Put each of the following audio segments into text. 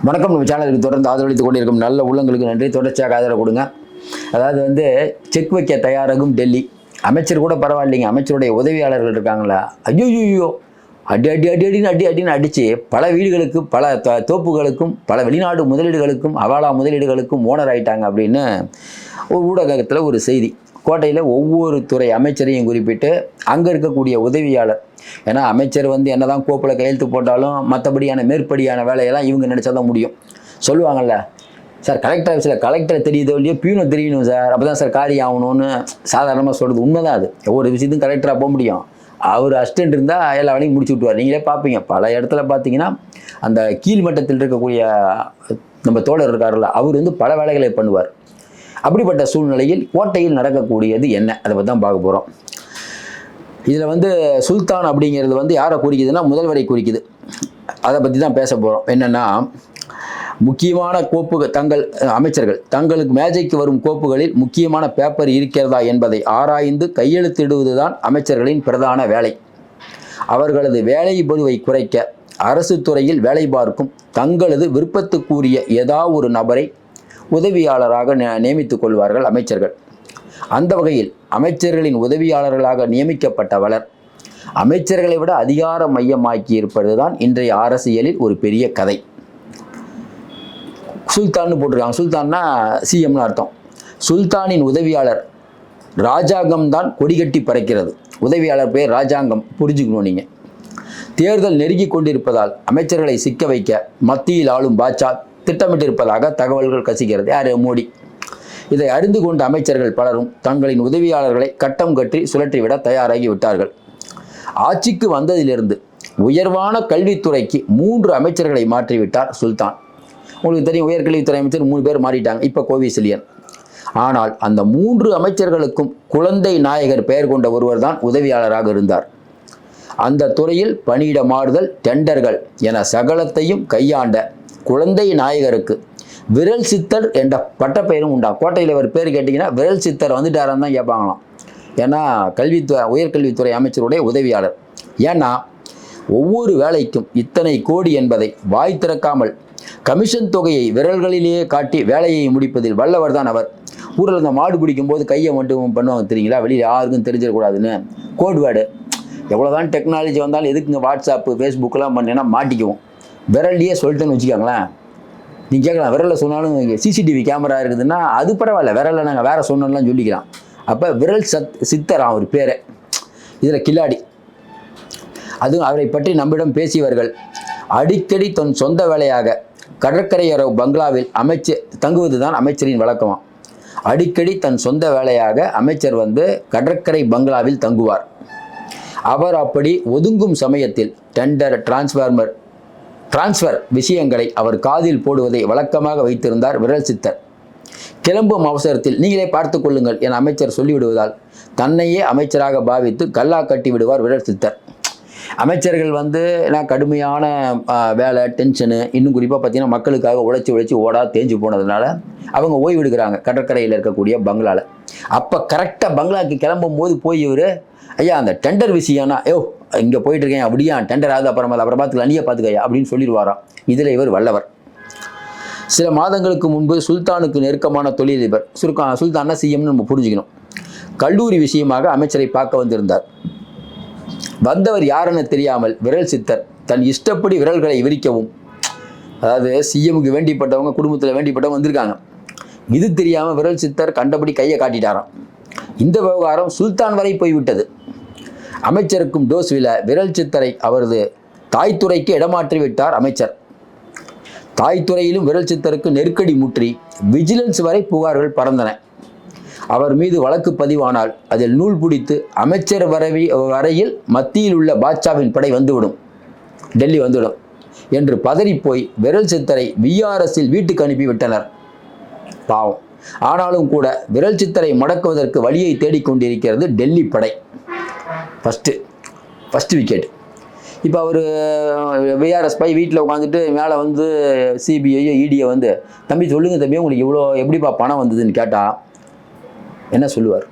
வணக்கம். நம்ம சேனலுக்கு தொடர்ந்து ஆதரவளித்துக் கொண்டிருக்கும் நல்ல உள்ளங்களுக்கு நன்றி. தொடர்ச்சியாக ஆதரவு கொடுங்க. அதாவது செக் வைக்க தயாராகும் டெல்லி. அமைச்சர் கூட பரவாயில்லைங்க, அமைச்சருடைய உதவியாளர்கள் இருக்காங்களா, ஐயோ அடி அடி அடி அடின்னு அடின்னு அடித்து பல வீடுகளுக்கு, பல தோப்புகளுக்கும், பல வெளிநாடு முதலீடுகளுக்கும், அவாலா முதலீடுகளுக்கும் ஓனர் ஆகிட்டாங்க அப்படின்னு ஒரு ஊடகத்தில் ஒரு செய்தி. கோட்டையில் ஒவ்வொரு துறை அமைச்சரையும் குறிப்பிட்டு அங்கே இருக்கக்கூடிய உதவியாளர், ஏன்னா அமைச்சர் என்னதான் கோப்பில் கையெழுத்து போட்டாலும் மற்றபடியான மேற்படியான வேலையெல்லாம் இவங்க நினச்சா தான் முடியும். சொல்லுவாங்கள்ல, சார் கலெக்டர் ஆஃபீஸில் கலெக்டர் தெரியுதோ இல்லையோ பியூனை தெரியணும் சார், அப்போ தான் சார் காரியம் ஆகணும்னு சாதாரணமாக சொல்கிறது உண்மைதான். அது ஒவ்வொரு விஷயத்துக்கும் கலெக்டராக போக முடியும். அவர் அசிஸ்டன்ட் இருந்தால் எல்லா வேலையும் முடிச்சு விட்டுவார். நீங்களே பார்ப்பீங்க, பல இடத்துல பார்த்தீங்கன்னா அந்த கீழ்மட்டத்தில் இருக்கக்கூடிய நம்ம தோழர் இருக்காருல்ல, அவர் பல வேலைகளை பண்ணுவார். அப்படிப்பட்ட சூழ்நிலையில் கோட்டையில் நடக்கக்கூடியது என்ன, அதை பற்றி தான் பார்க்க போகிறோம். இதில் சுல்தான் அப்படிங்கிறது யாரை குறிக்குதுன்னா முதல்வரை குறிக்குது. அதை பற்றி தான் பேச போகிறோம். என்னென்னா, முக்கியமான கோப்புகள் அமைச்சர்கள் தங்களுக்கு மேஜைக்கு வரும் கோப்புகளில் முக்கியமான பேப்பர் இருக்கிறதா என்பதை ஆராய்ந்து கையெழுத்திடுவது தான் அமைச்சர்களின் பிரதான வேலை. அவர்களது வேலை பளுவை குறைக்க அரசு துறையில் வேலை பார்க்கும் தங்களது விருப்பத்துக்குரிய ஏதாவது ஒரு நபரை உதவியாளராக நியமித்துக் கொள்வார்கள் அமைச்சர்கள். அந்த வகையில் அமைச்சர்களின் உதவியாளர்களாக நியமிக்கப்பட்ட பலர் அமைச்சர்களை விட அதிகார மையமாக்கி இருப்பது தான் இன்றைய அரசியலில் ஒரு பெரிய கதை. சுல்தான்னு போட்டிருக்காங்க. சுல்தான்னா சிஎம்னு அர்த்தம். சுல்தானின் உதவியாளர் ராஜாங்கம் தான் கொடிகட்டி பறக்கிறது. உதவியாளர் பேர் ராஜாங்கம், புரிஞ்சுக்கணும் நீங்கள். தேர்தல் நெருங்கி கொண்டிருப்பதால் அமைச்சர்களை சிக்க வைக்க மத்தியில் ஆளும் பாட்சா திட்டமிட்டிருப்பதாக தகவல்கள் கசிக்கிறது. யார்? மோடி. இதை அறிந்து கொண்ட அமைச்சர்கள் பலரும் தங்களின் உதவியாளர்களை கட்டம் கட்டி சுழற்றிவிட தயாராகி விட்டார்கள். ஆட்சிக்கு வந்ததிலிருந்து உயர்வான கல்வித்துறைக்கு 3 அமைச்சர்களை மாற்றிவிட்டார் சுல்தான். உங்களுக்கு தெரியும், உயர்கல்வித்துறை அமைச்சர் 3 பேர் மாறிட்டாங்க. இப்போ கோவிசிலியன். ஆனால் அந்த 3 அமைச்சர்களுக்கும் குழந்தை நாயகர் பெயர் கொண்ட ஒருவர் தான் உதவியாளராக இருந்தார். அந்த துறையில் பணியிட மாறுதல், டெண்டர்கள் என சகலத்தையும் கையாண்ட குழந்தை நாயகருக்கு விரல் சித்தர் என்ற பட்டப்பெயரும் உண்டா. கோட்டையில் ஒரு பேர் கேட்டிங்கன்னா விரல் சித்தர் வந்துட்டாரான்னு தான் கேட்பாங்களாம். ஏன்னா உயர்கல்வித்துறை அமைச்சருடைய உதவியாளர். ஏன்னா ஒவ்வொரு வேலைக்கும் இத்தனை கோடி என்பதை வாய் திறக்காமல் கமிஷன் தொகையை விரல்களிலேயே காட்டி வேலையை முடிப்பதில் வல்லவர் தான் அவர். ஊரில் இந்த மாடு பிடிக்கும் போது கையை மட்டும் பண்ணுவாங்க தெரியுங்களா, வெளியில் யாருக்கும் தெரிஞ்சிடக்கூடாதுன்னு. கோட்வேர்டு. எவ்வளோதான் டெக்னாலஜி வந்தாலும் எதுக்குங்க வாட்ஸ்அப்பு ஃபேஸ்புக்கெலாம் பண்ணேன்னா மாட்டிக்குவோம். விரல்லையே சொல்லிட்டேன்னு வச்சுக்காங்களேன். நீங்கள் கேட்கலாம், விரலில் சொன்னாலும் சிசிடிவி கேமரா இருக்குதுன்னா அது பரவாயில்ல, விரலில் நாங்கள் வேறு சொன்னோம்லாம் சொல்லிக்கலாம். அப்போ விரல் சித்தர் அவர் பேர். இதில் கில்லாடி. அதுவும் அவரை பற்றி நம்மிடம் பேசியவர்கள் அடிக்கடி தன் சொந்த வேலையாக கடற்கரையோர பங்களாவில் தங்குவது தான் அமைச்சரின் வழக்கமாக. அடிக்கடி தன் சொந்த வேலையாக அமைச்சர் கடற்கரை பங்களாவில் தங்குவார். அவர் அப்படி ஒதுங்கும் சமயத்தில் டெண்டர், டிரான்ஸ்ஃபர் விஷயங்களை அவர் காதில் போடுவதை வழக்கமாக வைத்திருந்தார் விரல் சித்தர். கிளம்பும் அவசரத்தில் நீங்களே பார்த்து கொள்ளுங்கள் என அமைச்சர் சொல்லிவிடுவதால் தன்னையே அமைச்சராக பாவித்து கல்லா கட்டி விடுவார் விரல் சித்தர். அமைச்சர்கள் கடுமையான வேலை, டென்ஷனு, இன்னும் குறிப்பாக பார்த்தீங்கன்னா மக்களுக்காக உழைச்சி ஓடா தேஞ்சு போனதுனால அவங்க ஓய்வு எடுக்கிறாங்க கடற்கரையில் இருக்கக்கூடிய பங்களாவில். அப்போ கரெக்டாக பங்களாவுக்கு கிளம்பும் போது போய் இவர், ஐயா அந்த டெண்டர் விஷயம்னா, இங்கே போயிட்டுருக்கேன் அப்படியா, டெண்டர் ஆகுது, அப்புறம் பார்த்துக்கலாம், நீயே பார்த்துக்கையா அப்படின்னு சொல்லிடுவாராம். இதில் இவர் வல்லவர். சில மாதங்களுக்கு முன்பு சுல்தானுக்கு நெருக்கமான தொழிலதிபர், சுல்தான்னா சிஎம்னு நம்ம புரிஞ்சுக்கணும், கல்லூரி விஷயமாக அமைச்சரை பார்க்க வந்திருந்தார். வந்தவர் யாருன்னு தெரியாமல் விரல் சித்தர் தன் இஷ்டப்படி விரல்களை விரிக்கவும், அதாவது சிஎம்முக்கு வேண்டிப்பட்டவங்க, குடும்பத்தில் வேண்டிப்பட்டவங்க வந்திருக்காங்க, இது தெரியாமல் விரல் சித்தர் கண்டபடி கையை காட்டிட்டாராம். இந்த விவகாரம் சுல்தான் வரை போய்விட்டது. அமைச்சருக்கும் டோஸ் விழ விரல் சித்தரை அவரது தாய்த்துறைக்கு இடமாற்றி விட்டார் அமைச்சர். தாய்த்துறையிலும் விரல் சித்தருக்கு நெருக்கடி முற்றி விஜிலன்ஸ் வரை புகார்கள் பறந்தன. அவர் மீது வழக்கு பதிவானால் அதில் நூல் பிடித்து அமைச்சர் வரையில் மத்தியில் உள்ள பாட்சாவின் படை வந்துவிடும், டெல்லி வந்துவிடும் என்று பதறிப்போய் விரல் சித்தரை விஆர்எஸில் வீட்டுக்கு அனுப்பி விட்டனர். பாவம். ஆனாலும் கூட விரல் சித்தரை முடக்குவதற்கு வழியை தேடிக்கொண்டிருக்கிறது டெல்லி படை. First wicket. இப்போ அவர் விஆர்எஸ் பை வீட்டில் உட்காந்துட்டு மேலே சிபிஐயோ இடியை தம்பி சொல்லுங்கள் தம்பி உங்களுக்கு இவ்வளோ எப்படிப்பா பணம் வந்ததுன்னு கேட்டால் என்ன சொல்லுவார்?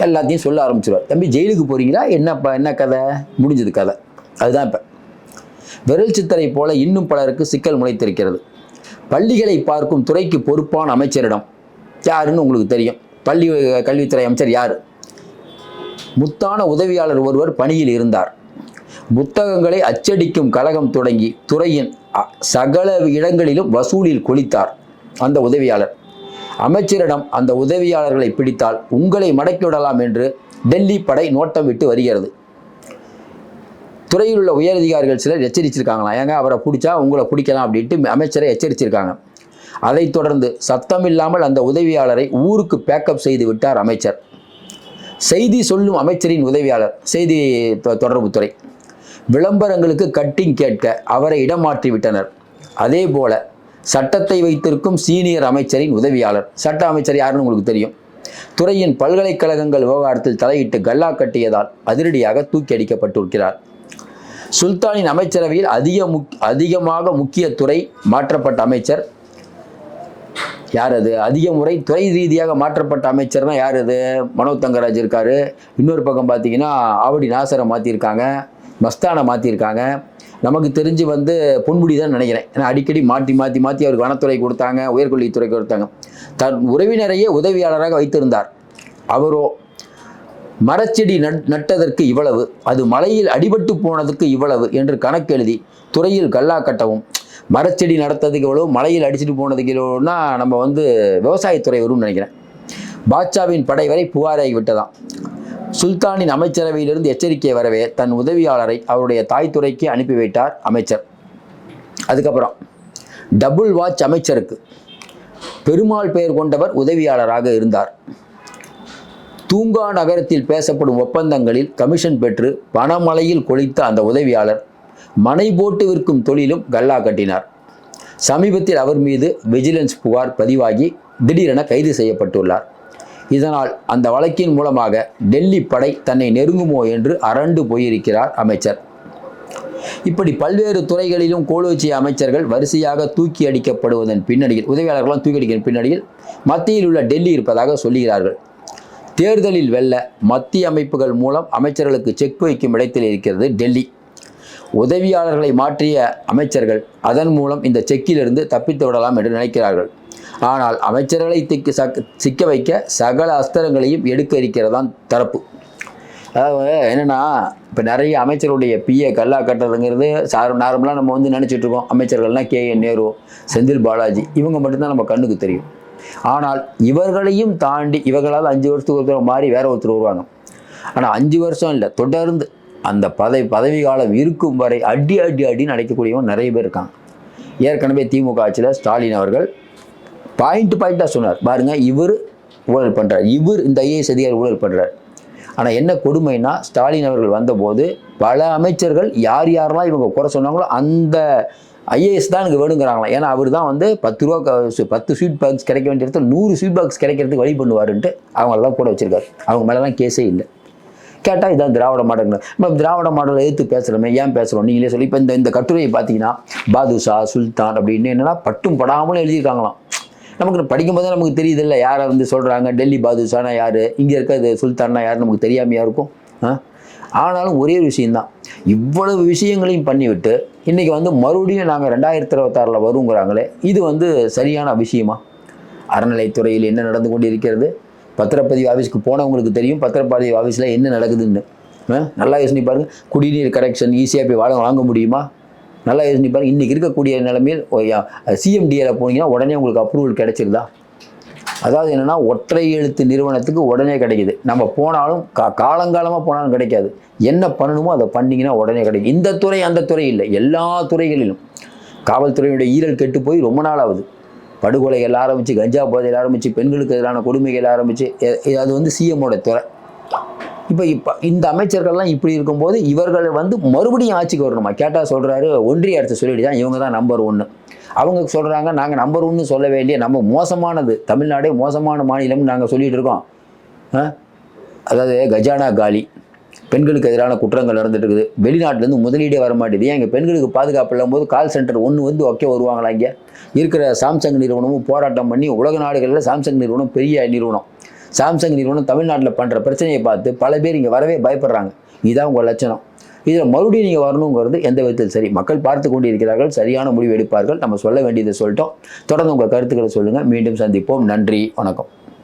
எல்லாத்தையும் சொல்ல ஆரம்பிச்சிடுவார். தம்பி ஜெயிலுக்கு போகிறீங்களா, என்ன கதை, முடிஞ்சது கதை. அதுதான் இப்போ விரல் சித்தரை போல இன்னும் பலருக்கு சிக்கல் முளைத்திருக்கிறது. பள்ளிகளை பார்க்கும் துறைக்கு பொறுப்பான அமைச்சரிடம் யாருன்னு உங்களுக்கு தெரியும். பள்ளி கல்வித்துறை அமைச்சர் யார்? முத்தான உதவியாளர் ஒருவர் பணியில் இருந்தார். புத்தகங்களை அச்சடிக்கும் கழகம் தொடங்கி துறையின் சகல இடங்களிலும் வசூலில் கொளித்தார் அந்த உதவியாளர். அமைச்சரிடம் அந்த உதவியாளர்களை பிடித்தால் உங்களை மடக்கிவிடலாம் என்று டெல்லி படை நோட்டம் விட்டு வருகிறது. துறையில் உள்ள உயரதிகாரிகள் சிலர் எச்சரிச்சிருக்காங்களாம். ஏங்க அவரை பிடிச்சா உங்களை பிடிக்கலாம் அப்படின்ட்டு அமைச்சரை எச்சரிச்சிருக்காங்க. அதைத் தொடர்ந்து சத்தமில்லாமல் அந்த உதவியாளரை ஊருக்கு பேக்கப் செய்து விட்டார் அமைச்சர். செய்தி சொல்லும் அமைச்சரின் உதவியாளர், செய்தி தொடர்புத்துறை, விளம்பரங்களுக்கு கட்டிங் கேட்க அவரை இடமாற்றி விட்டனர். அதே போல சட்டத்தை வைத்திருக்கும் சீனியர் அமைச்சரின் உதவியாளர், சட்ட அமைச்சர் யாருன்னு உங்களுக்கு தெரியும், துறையின் பல்கலைக்கழகங்கள் விவகாரத்தில் தலையிட்டு கல்லா கட்டியதால் அதிரடியாக தூக்கி அடிக்கப்பட்டிருக்கிறார். சுல்தானின் அமைச்சரவையில் அதிகமாக முக்கிய துறை மாற்றப்பட்ட அமைச்சர் யார்? அது அதிக முறை துறை ரீதியாக மாற்றப்பட்ட அமைச்சர்னா யார்? அது மனோஜ் தங்கராஜ் இருக்காரு. இன்னொரு பக்கம் பார்த்தீங்கன்னா ஆவடி நாசரை மாற்றிருக்காங்க, மஸ்தானை மாற்றிருக்காங்க. நமக்கு தெரிஞ்சு பொன்முடி தான் நினைக்கிறேன். ஏன்னா அடிக்கடி மாற்றி அவருக்கு வனத்துறை கொடுத்தாங்க, உயர்கல்வித்துறை கொடுத்தாங்க. தன் உறவினரையே உதவியாளராக வைத்திருந்தார். அவரோ மரச்செடி நட்டதற்கு இவ்வளவு, அது மலையில் அடிபட்டு போனதுக்கு இவ்வளவு என்று கணக்கு எழுதி துறையில் கல்லா கட்டவும், மரச்செடி நடத்ததுக்கு எவ்வளோ, மலையில் அடிச்சுட்டு போனதுக்கு எவ்வளோன்னா நம்ம விவசாயத்துறை வரும்னு நினைக்கிறேன். பாட்சாவின் படை வரை புகாராகி விட்டதாம். சுல்தானின் அமைச்சரவையிலிருந்து எச்சரிக்கை வரவே தன் உதவியாளரை அவருடைய தாய்த்துறைக்கு அனுப்பி வைத்தார் அமைச்சர். அதுக்கப்புறம் டபுள் வாட்ச் அமைச்சருக்கு பெருமாள் பெயர் கொண்டவர் உதவியாளராக இருந்தார். தூங்கா நகரத்தில் பேசப்படும் ஒப்பந்தங்களில் கமிஷன் பெற்று பணமலையில் கொளித்த அந்த உதவியாளர் மனை போட்டு விற்கும் தொழிலும் கல்லா கட்டினார். சமீபத்தில் அவர் மீது விஜிலன்ஸ் புகார் பதிவாகி திடீரென கைது செய்யப்பட்டுள்ளார். இதனால் அந்த வழக்கின் மூலமாக டெல்லி படை தன்னை நெருங்குமோ என்று அரண்டு போயிருக்கிறார் அமைச்சர். இப்படி பல்வேறு துறைகளிலும் கோலோச்சிய அமைச்சர்கள் வரிசையாக தூக்கி அடிக்கப்படுவதன் பின்னணியில், உதவியாளர்களாம் தூக்கி அடிக்கும் பின்னணியில் மத்தியில் உள்ள டெல்லி இருப்பதாக சொல்லுகிறார்கள். தேர்தலில் வெல்ல மத்திய அமைப்புகள் மூலம் அமைச்சர்களுக்கு செக் வைக்கும் இடத்தில் இருக்கிறது டெல்லி. உதவியாளர்களை மாற்றிய அமைச்சர்கள் அதன் மூலம் இந்த செக்கிலிருந்து தப்பித்து விடலாம் என்று நினைக்கிறார்கள். ஆனால் அமைச்சர்களை சிக்க வைக்க சகல அஸ்திரங்களையும் எடுக்க இருக்கிறதான் தரப்பு. அதாவது என்னென்னா, இப்போ நிறைய அமைச்சருடைய பிஏ கல்லா கட்டுறதுங்கிறது நார்மலாக நம்ம நினச்சிட்டு இருக்கோம். அமைச்சர்கள்னால் KN நேரு, செந்தில் பாலாஜி, இவங்க மட்டும்தான் நம்ம கண்ணுக்கு தெரியும். ஆனால் இவர்களையும் தாண்டி இவர்களால் 5 வருஷத்துக்கு ஒருத்தர் மாறி வேற ஒருத்தர் வருவாங்க. ஆனால் 5 வருஷம் இல்லை, தொடர்ந்து அந்த பதவி காலம் இருக்கும் வரை அடின்னு அடைக்கக்கூடியவங்க நிறைய பேர் இருக்காங்க. ஏற்கனவே திமுக ஆட்சியில் ஸ்டாலின் அவர்கள் பாயிண்ட்டாக சொன்னார், பாருங்கள் இவர் ஊழல் பண்ணுறார், இவர் இந்த IAS அதிகாரி ஊழல் பண்ணுறார். ஆனால் என்ன கொடுமைன்னா, ஸ்டாலின் அவர்கள் வந்தபோது பல அமைச்சர்கள் யாரெல்லாம் இவங்க குறை சொன்னாங்களோ அந்த IAS தான் எனக்கு வேணுங்கிறாங்களாம். ஏன்னா அவர் தான் 10 ரூபா 10 ஸ்வீட் பாக்ஸ் கிடைக்க வேண்டிய இடத்துல 100 ஸ்வீட் பாக்ஸ் கிடைக்கிறதுக்கு வழி பண்ணுவாருன்ட்டு அவங்களெல்லாம் கூட வச்சுருக்காரு. அவங்க மேலெலாம் கேஸே இல்லை. கேட்டால் இதான் திராவிட மாடல். நம்ம திராவிட மாடலை எதிர்த்து பேசுகிறோமே, ஏன் பேசுகிறோம் நீங்களே சொல்லி. இப்போ இந்த கட்டுரையை பார்த்தீங்கன்னா பாதுஷா, சுல்தான் அப்படின்னு என்னென்னா பட்டும் படாமலும் எழுதியிருக்காங்களாம். நமக்கு படிக்கும்போதே நமக்கு தெரியுது இல்லை யாரை சொல்கிறாங்க. டெல்லி பாதுஷானா யார், இங்கே இருக்கிறது சுல்தான்னா யார் நமக்கு தெரியாமையாக இருக்கும். ஆனாலும் ஒரே ஒரு விஷயந்தான், இவ்வளவு விஷயங்களையும் பண்ணிவிட்டு இன்றைக்கி மறுபடியும் நாங்கள் 2026 வருங்கிறாங்களே, இது சரியான விஷயமா? அறநிலைத்துறையில் என்ன நடந்து கொண்டு இருக்கிறது? பத்திரப்பதிவு ஆஃபீஸ்க்கு போனவங்களுக்கு தெரியும் பத்திரப்பதிவு ஆஃபீஸில் என்ன நடக்குதுன்னு. நல்லா யோசனை பாருங்கள். குடிநீர் கனெக்ஷன் ஈஸியாக போய் வாங்க முடியுமா? நல்லா யோசனை பாருங்கள். இன்றைக்கி இருக்கக்கூடிய நிலைமையில் CMDL போனீங்கன்னா உடனே உங்களுக்கு அப்ரூவல் கிடைச்சிருதா? அதாவது என்னென்னா, ஒற்றை எழுத்து நிறுவனத்துக்கு உடனே கிடைக்குது. நம்ம போனாலும் காலங்காலமாக போனாலும் கிடைக்காது. என்ன பண்ணணுமோ அதை பண்ணிங்கன்னா உடனே கிடைக்கும். இந்த துறை அந்த துறை இல்லை, எல்லா துறைகளிலும். காவல்துறையுடைய ஈரல் கெட்டு போய் ரொம்ப நாள் ஆகுது. படுகொலைகள் ஆரம்பித்து, கஞ்சா போதையில் ஆரம்பித்து, பெண்களுக்கு எதிரான கொடுமைகள் ஆரம்பித்து, அது CMோட துறை. இப்போ இந்த அமைச்சர்கள்லாம் இப்படி இருக்கும்போது இவர்கள் மறுபடியும் ஆட்சிக்கு வரணுமா? கேட்டால் சொல்கிறாரு, ஒன்றிய அரசு சொல்லிட்டு தான் இவங்க தான் நம்பர் 1. அவங்க சொல்கிறாங்க நாங்கள் நம்பர் 1 சொல்ல வேண்டிய, நம்ம மோசமானது, தமிழ்நாடே மோசமான மாநிலம்னு நாங்கள் சொல்லிகிட்டு இருக்கோம். அதாவது கஜானா காலி, பெண்களுக்கு எதிரான குற்றங்கள் நடந்துட்டு இருக்குது. வெளிநாட்டிலேருந்து முதலீடே வர மாட்டேது. ஏன் இங்கே பெண்களுக்கு பாதுகாப்பு இல்லாமல் கால் சென்டர் ஒன்று ஒக்கே வருவாங்களா? இங்கே இருக்கிற சாம்சங் நிறுவனமும் போராட்டம் பண்ணி, உலக நாடுகளில் சாம்சங் நிறுவனம் பெரிய நிறுவனம். சாம்சங் நிறுவனம் தமிழ்நாட்டில் பண்ணுற பிரச்சனையை பார்த்து பல பேர் இங்கே வரவே பயப்படுறாங்க. இதுதான் உங்கள் லட்சணம். இதில் மறுபடியும் நீங்கள் வரணுங்கிறது எந்த விதத்தில் சரி. மக்கள் பார்த்து கொண்டு இருக்கிறார்கள், சரியான முடிவு எடுப்பார்கள். நம்ம சொல்ல வேண்டியதை சொல்லிட்டோம். தொடர்ந்து உங்கள் கருத்துக்களை சொல்லுங்கள். மீண்டும் சந்திப்போம். நன்றி, வணக்கம்.